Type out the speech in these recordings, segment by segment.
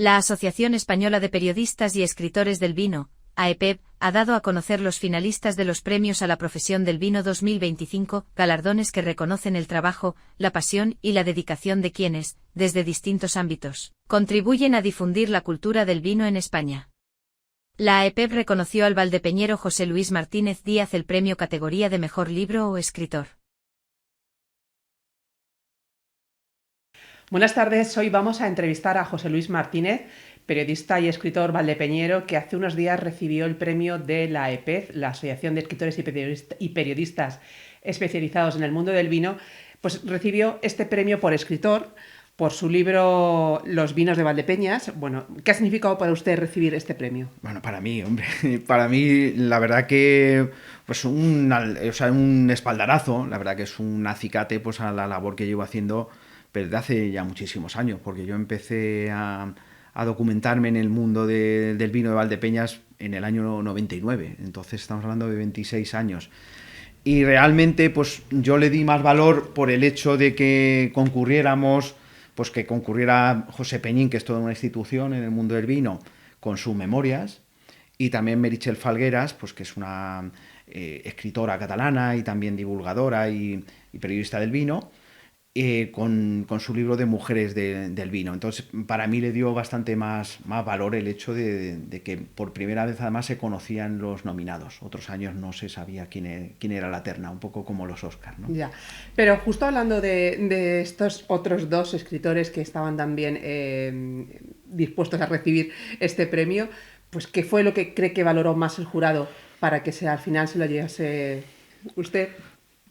La Asociación Española de Periodistas y Escritores del Vino, AEPEV, ha dado a conocer los finalistas de los Premios a la Profesión del Vino 2025, galardones que reconocen el trabajo, la pasión y la dedicación de quienes, desde distintos ámbitos, contribuyen a difundir la cultura del vino en España. La AEPEV reconoció al valdepeñero José Luis Martínez Díaz el premio categoría de Mejor Libro o Escritor. Buenas tardes, hoy vamos a entrevistar a José Luis Martínez, periodista y escritor valdepeñero que hace unos días recibió el premio de la AEPEV, la Asociación de Escritores y Periodistas Especializados en el Mundo del Vino. Pues recibió este premio por escritor, por su libro Los vinos de Valdepeñas. Bueno, ¿qué ha significado para usted recibir este premio? Bueno, para mí, hombre, para mí la verdad que pues un espaldarazo, la verdad que es un acicate pues a la labor que llevo haciendo desde hace ya muchísimos años, porque yo empecé a documentarme en el mundo del vino de Valdepeñas en el año 99, entonces estamos hablando de 26 años. Y realmente pues yo le di más valor por el hecho de que concurriéramos, pues que concurriera José Peñín, que es toda una institución en el mundo del vino, con sus memorias, y también Meritxell Falgueras, pues que es una escritora catalana y también divulgadora y periodista del vino, con su libro de Mujeres del Vino. Entonces, para mí le dio bastante más valor el hecho de que por primera vez además se conocían los nominados. Otros años no se sabía quién era la terna, un poco como los Oscars, ¿no? Ya, pero justo hablando de estos otros dos escritores que estaban también dispuestos a recibir este premio, pues ¿qué fue lo que cree que valoró más el jurado para que al final se lo llevase usted?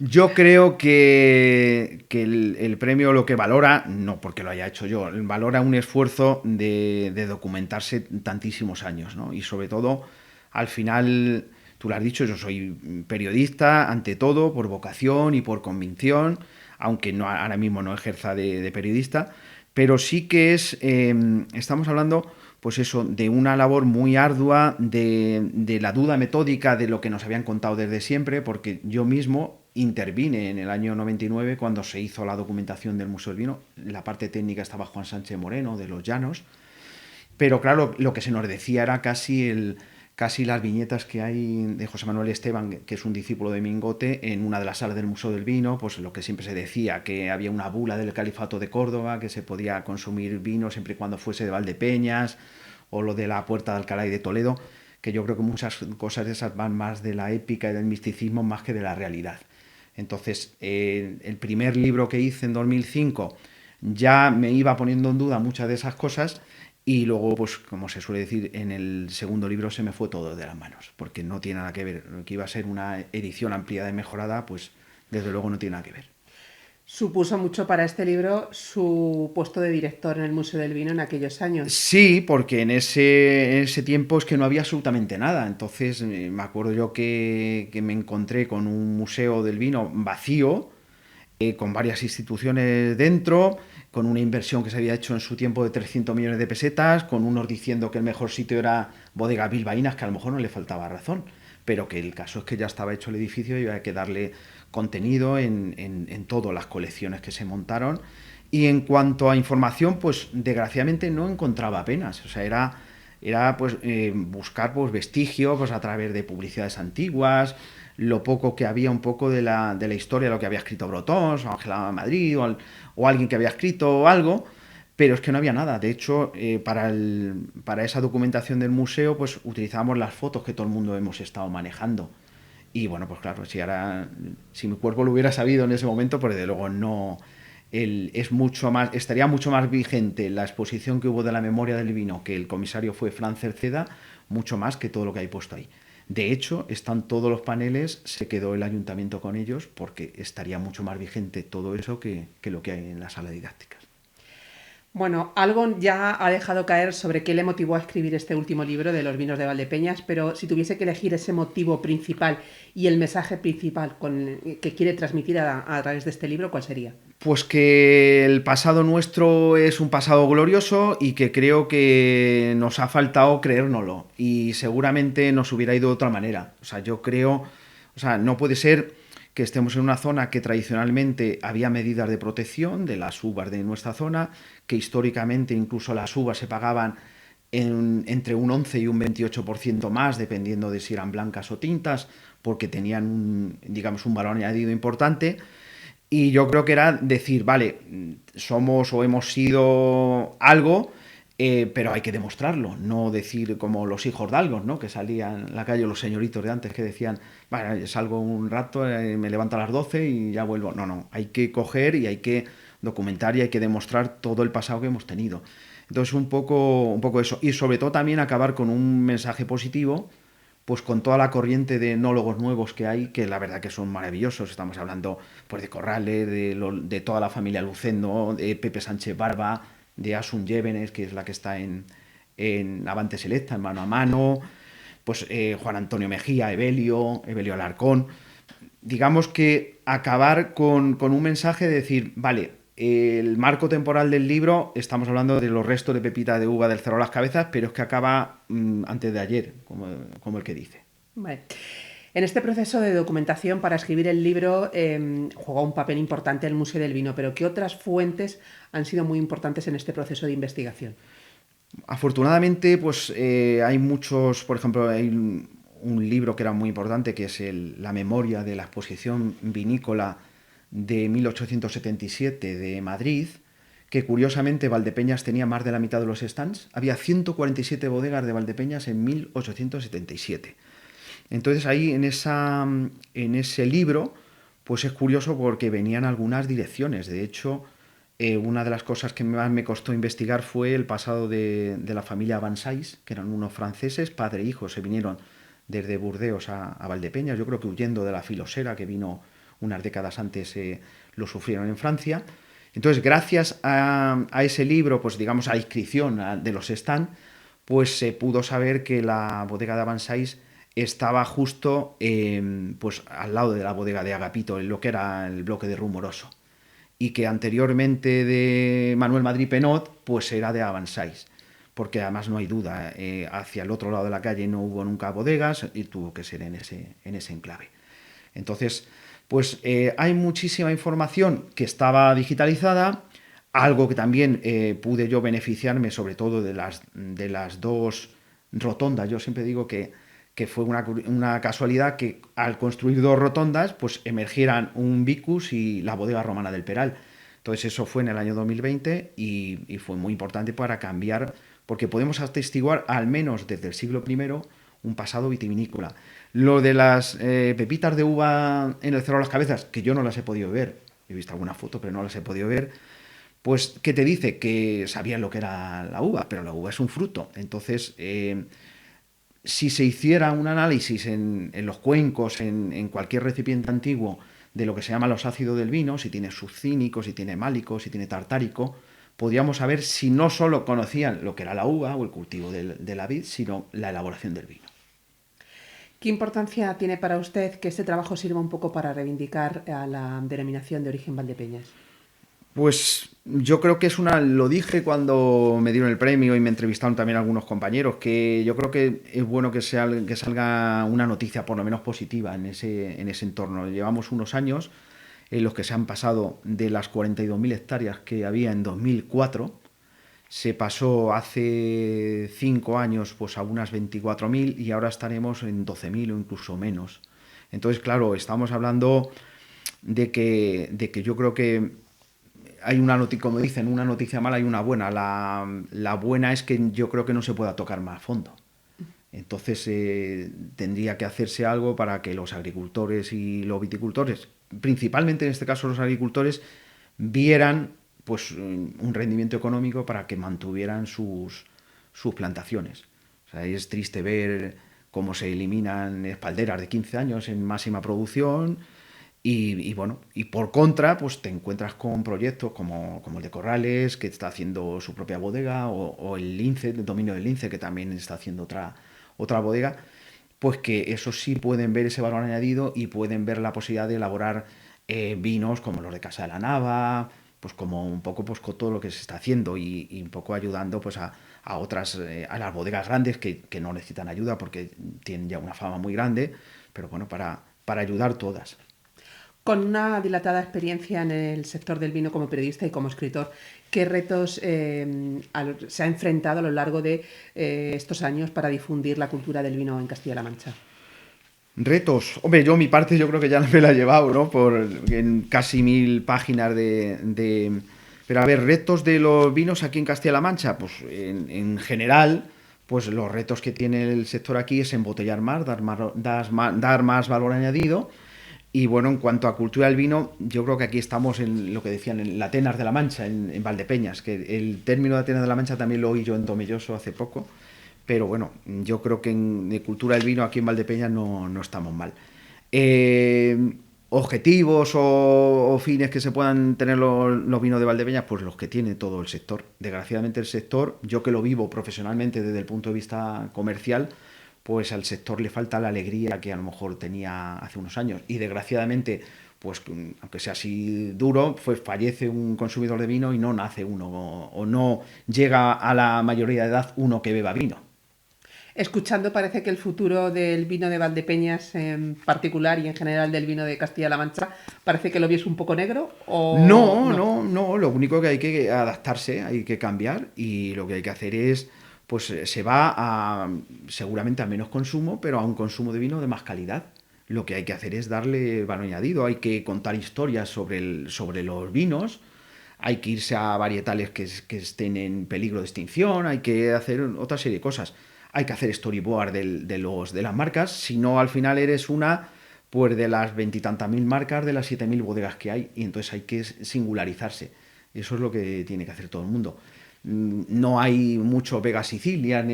Yo creo que el premio lo que valora, no porque lo haya hecho yo, valora un esfuerzo de documentarse tantísimos años, ¿no? Y sobre todo, al final, tú lo has dicho, yo soy periodista ante todo, por vocación y por convicción, aunque no, ahora mismo no ejerza de periodista, pero sí que estamos hablando pues eso, de una labor muy ardua, de la duda metódica de lo que nos habían contado desde siempre, porque yo mismo intervine en el año 99 cuando se hizo la documentación del Museo del Vino. La parte técnica estaba Juan Sánchez Moreno, de Los Llanos, pero claro, lo que se nos decía era casi las viñetas que hay de José Manuel Esteban, que es un discípulo de Mingote, en una de las salas del Museo del Vino, pues lo que siempre se decía, que había una bula del Califato de Córdoba, que se podía consumir vino siempre y cuando fuese de Valdepeñas, o lo de la Puerta de Alcalá y de Toledo, que yo creo que muchas cosas de esas van más de la épica y del misticismo más que de la realidad. Entonces, el primer libro que hice en 2005 ya me iba poniendo en duda muchas de esas cosas, y luego, pues como se suele decir, en el segundo libro se me fue todo de las manos, porque no tiene nada que ver. Lo que iba a ser una edición ampliada y mejorada, pues desde luego no tiene nada que ver. Supuso mucho para este libro su puesto de director en el Museo del Vino en aquellos años. Sí, porque en ese tiempo es que no había absolutamente nada. Entonces me acuerdo yo que me encontré con un museo del vino vacío, con varias instituciones dentro, con una inversión que se había hecho en su tiempo de 300 millones de pesetas, con unos diciendo que el mejor sitio era Bodega Bilbaínas, que a lo mejor no le faltaba razón, pero que el caso es que ya estaba hecho el edificio y había que darle contenido en todas las colecciones que se montaron. Y en cuanto a información, pues desgraciadamente no encontraba apenas. O sea, era pues buscar pues vestigios pues a través de publicidades antiguas, lo poco que había un poco de la historia, lo que había escrito Brotons o Ángela Madrid o alguien que había escrito algo, pero es que no había nada. De hecho, para esa documentación del museo pues utilizábamos las fotos que todo el mundo hemos estado manejando. Y bueno, pues claro, si mi cuerpo lo hubiera sabido en ese momento, pues desde luego no. Estaría mucho más vigente la exposición que hubo de la memoria del vino, que el comisario fue Fran Cerceda, mucho más que todo lo que hay puesto ahí. De hecho, están todos los paneles, se quedó el ayuntamiento con ellos, porque estaría mucho más vigente todo eso que lo que hay en la sala didáctica. Bueno, algo ya ha dejado caer sobre qué le motivó a escribir este último libro de Los vinos de Valdepeñas, pero si tuviese que elegir ese motivo principal y el mensaje principal que quiere transmitir a través de este libro, ¿cuál sería? Pues que el pasado nuestro es un pasado glorioso y que creo que nos ha faltado creérnoslo y seguramente nos hubiera ido de otra manera. O sea, yo creo, no puede ser que estemos en una zona que tradicionalmente había medidas de protección de las uvas de nuestra zona, que históricamente incluso las uvas se pagaban entre un 11 y un 28% más, dependiendo de si eran blancas o tintas, porque tenían digamos, un valor añadido importante. Y yo creo que era decir, vale, somos o hemos sido algo, pero hay que demostrarlo, no decir como los hijos de algo, ¿no? Que salían en la calle los señoritos de antes que decían, bueno, salgo un rato, me levanto a las 12 y ya vuelvo. No, no, hay que coger y hay que documentar y hay que demostrar todo el pasado que hemos tenido. Entonces, un poco eso. Y sobre todo también acabar con un mensaje positivo, pues con toda la corriente de enólogos nuevos que hay, que la verdad que son maravillosos. Estamos hablando pues de Corrales, de toda la familia Lucendo, de Pepe Sánchez Barba, de Asun Llévenes, que es la que está en Avante Selecta, en Mano a Mano, pues Juan Antonio Mejía, Evelio Alarcón. Digamos que acabar con un mensaje de decir, vale, el marco temporal del libro, estamos hablando de los restos de pepita de uva del Cerro de las Cabezas, pero es que acaba antes de ayer, como el que dice. Vale. En este proceso de documentación para escribir el libro juega un papel importante el Museo del Vino, pero ¿qué otras fuentes han sido muy importantes en este proceso de investigación? Afortunadamente, pues hay muchos, por ejemplo, hay un libro que era muy importante, que es la memoria de la exposición vinícola de 1877 de Madrid, que curiosamente Valdepeñas tenía más de la mitad de los stands. Había 147 bodegas de Valdepeñas en 1877. Entonces ahí en ese libro, pues es curioso porque venían algunas direcciones. De hecho, una de las cosas que más me costó investigar fue el pasado de la familia Van Sais, que eran unos franceses, padre e hijo, se vinieron desde Burdeos a Valdepeñas, yo creo que huyendo de la filosera que vino unas décadas antes, lo sufrieron en Francia. Entonces, gracias a ese libro, pues digamos a la inscripción de los stand, pues se pudo saber que la bodega de Avansais estaba justo pues al lado de la bodega de Agapito, en lo que era el bloque de Rumoroso, y que anteriormente de Manuel Madrid Penot, pues era de Avansais, porque además no hay duda, hacia el otro lado de la calle no hubo nunca bodegas y tuvo que ser en ese enclave. Entonces, pues hay muchísima información que estaba digitalizada, algo que también pude yo beneficiarme sobre todo de las dos rotondas. Yo siempre digo que fue una casualidad que al construir dos rotondas pues emergieran un Vicus y la bodega romana del Peral. Entonces eso fue en el año 2020 y fue muy importante para cambiar, porque podemos atestiguar al menos desde el siglo I un pasado vitivinícola. Lo de las pepitas de uva en el Cerro de las Cabezas, que yo no las he podido ver, he visto alguna foto pero no las he podido ver, pues ¿qué te dice? Que sabían lo que era la uva, pero la uva es un fruto. Entonces, si se hiciera un análisis en los cuencos, en cualquier recipiente antiguo, de lo que se llama los ácidos del vino, si tiene succínico, si tiene málico, si tiene tartárico, podríamos saber si no solo conocían lo que era la uva o el cultivo de la vid, sino la elaboración del vino. ¿Qué importancia tiene para usted que este trabajo sirva un poco para reivindicar a la denominación de origen Valdepeñas? Pues yo creo que lo dije cuando me dieron el premio y me entrevistaron también algunos compañeros, que yo creo que es bueno que salga una noticia por lo menos positiva en ese entorno. Llevamos unos años en los que se han pasado de las 42.000 hectáreas que había en 2004, se pasó hace 5 años pues a unas 24.000 y ahora estaremos en 12.000 o incluso menos. Entonces, claro, estamos hablando de que yo creo que hay una noticia, como dicen, una noticia mala y una buena. La buena es que yo creo que no se pueda tocar más fondo. Entonces tendría que hacerse algo para que los agricultores y los viticultores, principalmente en este caso los agricultores, vieran pues un rendimiento económico para que mantuvieran sus plantaciones. O sea, es triste ver cómo se eliminan espalderas de 15 años en máxima producción. Y bueno, y por contra, pues te encuentras con proyectos como el de Corrales, que está haciendo su propia bodega, o el Lince, el dominio del Lince, que también está haciendo otra bodega, pues que esos sí pueden ver ese valor añadido y pueden ver la posibilidad de elaborar vinos como los de Casa de la Nava, pues como un poco pues con todo lo que se está haciendo y un poco ayudando pues a otras, a las bodegas grandes que no necesitan ayuda porque tienen ya una fama muy grande, pero bueno, para ayudar todas. Con una dilatada experiencia en el sector del vino como periodista y como escritor, ¿qué retos se ha enfrentado a lo largo de estos años para difundir la cultura del vino en Castilla-La Mancha? Retos. Hombre, yo mi parte yo creo que ya me la he llevado, ¿no? En casi 1000 páginas Pero a ver, retos de los vinos aquí en Castilla-La Mancha, pues en general, pues los retos que tiene el sector aquí es embotellar más, dar más valor añadido. Y bueno, en cuanto a cultura del vino, yo creo que aquí estamos en lo que decían, en la Atenas de la Mancha, en Valdepeñas, que el término de Atenas de la Mancha también lo oí yo en Tomelloso hace poco. Pero bueno, yo creo que de cultura del vino aquí en Valdepeñas no estamos mal. Objetivos o fines que se puedan tener los vinos de Valdepeñas, pues los que tiene todo el sector. Desgraciadamente el sector, yo que lo vivo profesionalmente desde el punto de vista comercial, pues al sector le falta la alegría que a lo mejor tenía hace unos años. Y desgraciadamente, pues aunque sea así duro, pues fallece un consumidor de vino y no nace uno, o no llega a la mayoría de edad uno que beba vino. Escuchando, parece que el futuro del vino de Valdepeñas en particular y en general del vino de Castilla-La Mancha, parece que lo vies un poco negro o No, lo único que hay que adaptarse, hay que cambiar y lo que hay que hacer es, pues se va a seguramente a menos consumo, pero a un consumo de vino de más calidad. Lo que hay que hacer es darle valor añadido, hay que contar historias sobre los vinos, hay que irse a varietales que estén en peligro de extinción, hay que hacer otra serie de cosas. Hay que hacer storyboard de las marcas, si no al final eres una pues de las veintitantas mil marcas, de las 7000 bodegas que hay, y entonces hay que singularizarse. Eso es lo que tiene que hacer todo el mundo. No hay mucho Vega Sicilia,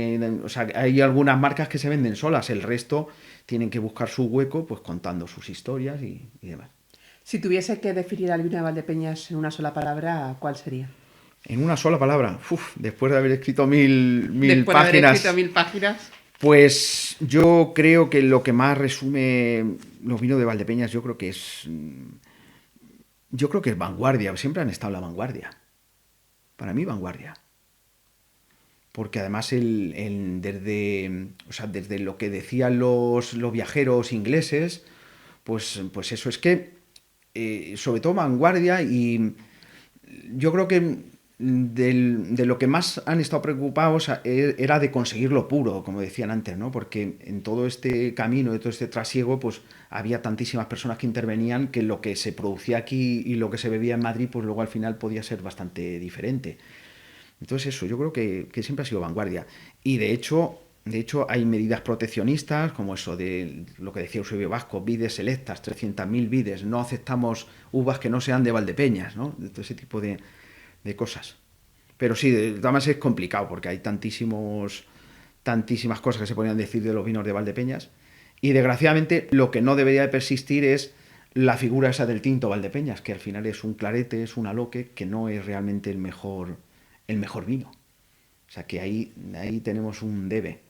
o sea, hay algunas marcas que se venden solas, el resto tienen que buscar su hueco pues contando sus historias y demás. si tuviese que definir al vino de Valdepeñas en una sola palabra, ¿cuál sería? En una sola palabra, después de haber escrito mil Después de haber escrito páginas, 1000 páginas. pues yo creo que lo que más resume los vinos de Valdepeñas, yo creo que es vanguardia, siempre han estado en la vanguardia. Para mí vanguardia. Porque además desde lo que decían los viajeros ingleses, pues eso es que, sobre todo vanguardia, y yo creo que de lo que más han estado preocupados era de conseguir lo puro, como decían antes, ¿no? Porque en todo este camino, de todo este trasiego, pues había tantísimas personas que intervenían que lo que se producía aquí y lo que se bebía en Madrid, pues luego al final podía ser bastante diferente. Entonces eso, yo creo que siempre ha sido vanguardia. Y de hecho hay medidas proteccionistas, como eso de lo que decía Eusebio Vasco, vides selectas, 300.000 vides, no aceptamos uvas que no sean de Valdepeñas, ¿no? De todo ese tipo de cosas. Pero sí, además es complicado porque hay tantísimas cosas que se podrían decir de los vinos de Valdepeñas. Y desgraciadamente lo que no debería de persistir es la figura esa del tinto Valdepeñas, que al final es un clarete, es un aloque, que no es realmente el mejor vino. O sea que ahí tenemos un debe.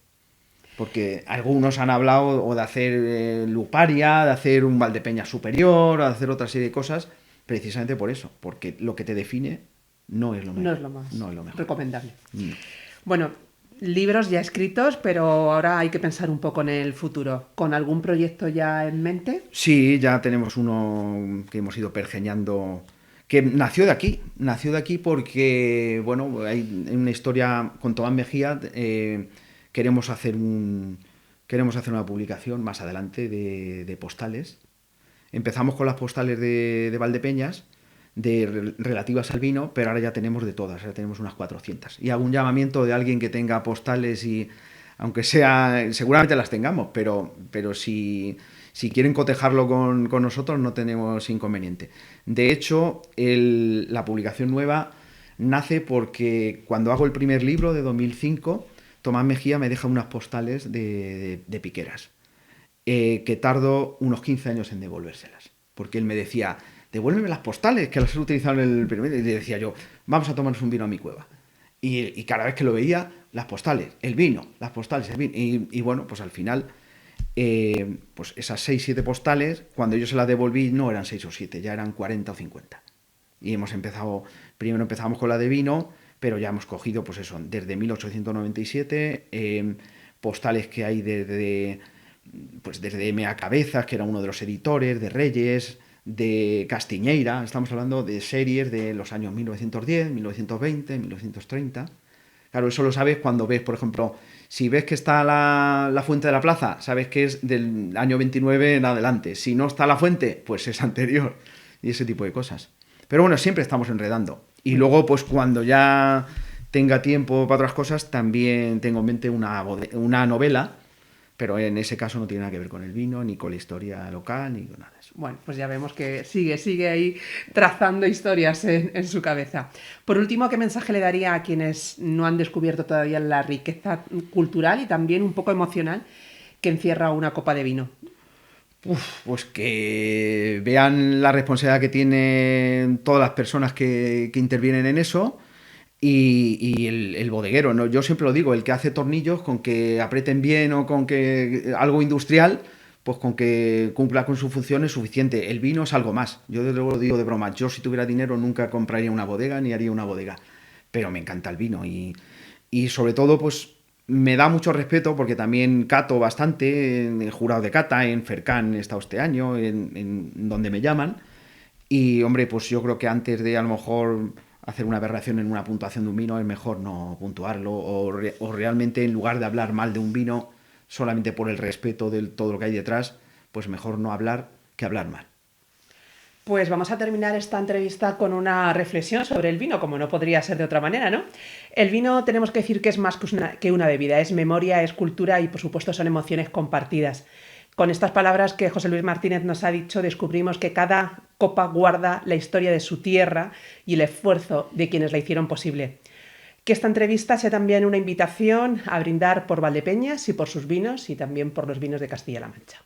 Porque algunos han hablado o de hacer luparia, de hacer un Valdepeñas superior, o de hacer otra serie de cosas, precisamente por eso, porque lo que te define no es lo mejor. No es lo más mejor. recomendable. Bueno, libros ya escritos, pero ahora hay que pensar un poco en el futuro. ¿Con algún proyecto ya en mente? Sí, ya tenemos uno que hemos ido pergeñando, que nació de aquí porque, bueno, hay una historia con Tomás Mejía, queremos hacer una publicación más adelante de postales. Empezamos con las postales de Valdepeñas, relativas al vino, pero ahora ya tenemos de todas, ahora tenemos unas 400. Y hago un llamamiento de alguien que tenga postales y, aunque sea, seguramente las tengamos, pero si quieren cotejarlo con nosotros no tenemos inconveniente. De hecho, la publicación nueva nace porque cuando hago el primer libro de 2005, Tomás Mejía me deja unas postales de piqueras, que tardo unos 15 años en devolvérselas, porque él me decía, devuélveme las postales, que las he utilizado en el primer, y le decía yo, vamos a tomarnos un vino a mi cueva. Y cada vez que lo veía, las postales, el vino, las postales, el vino. Y bueno, pues al final, pues esas 6-7 postales, cuando yo se las devolví, no eran 6 o 7, ya eran 40 o 50. Y primero empezamos con la de vino, pero ya hemos cogido, pues eso, desde 1897, postales que hay desde M.A. Cabezas, que era uno de los editores, de Reyes, de Castiñeira, estamos hablando de series de los años 1910, 1920, 1930. Claro, eso lo sabes cuando ves, por ejemplo, si ves que está la fuente de la plaza, sabes que es del año 29 en adelante. Si no está la fuente, pues es anterior. Y ese tipo de cosas. Pero bueno, siempre estamos enredando. Y luego, pues cuando ya tenga tiempo para otras cosas, también tengo en mente una novela, pero en ese caso no tiene nada que ver con el vino, ni con la historia local, ni con nada de eso. Bueno, pues ya vemos que sigue ahí trazando historias en su cabeza. Por último, ¿qué mensaje le daría a quienes no han descubierto todavía la riqueza cultural y también un poco emocional que encierra una copa de vino? Pues que vean la responsabilidad que tienen todas las personas que intervienen en eso y el bodeguero, ¿no? Yo siempre lo digo, el que hace tornillos con que aprieten bien o con que algo industrial, pues con que cumpla con su función es suficiente. El vino es algo más. Yo desde luego lo digo de broma. Yo si tuviera dinero nunca compraría una bodega ni haría una bodega. Pero me encanta el vino y sobre todo pues me da mucho respeto porque también cato bastante en el jurado de cata, en Fercan he estado este año, en donde me llaman. Y hombre, pues yo creo que antes de a lo mejor hacer una aberración en una puntuación de un vino es mejor no puntuarlo o realmente en lugar de hablar mal de un vino solamente por el respeto de todo lo que hay detrás, pues mejor no hablar que hablar mal. Pues vamos a terminar esta entrevista con una reflexión sobre el vino, como no podría ser de otra manera, ¿no? El vino tenemos que decir que es más que una bebida, es memoria, es cultura y por supuesto son emociones compartidas. Con estas palabras que José Luis Martínez nos ha dicho, descubrimos que cada copa guarda la historia de su tierra y el esfuerzo de quienes la hicieron posible. Que esta entrevista sea también una invitación a brindar por Valdepeñas y por sus vinos y también por los vinos de Castilla-La Mancha.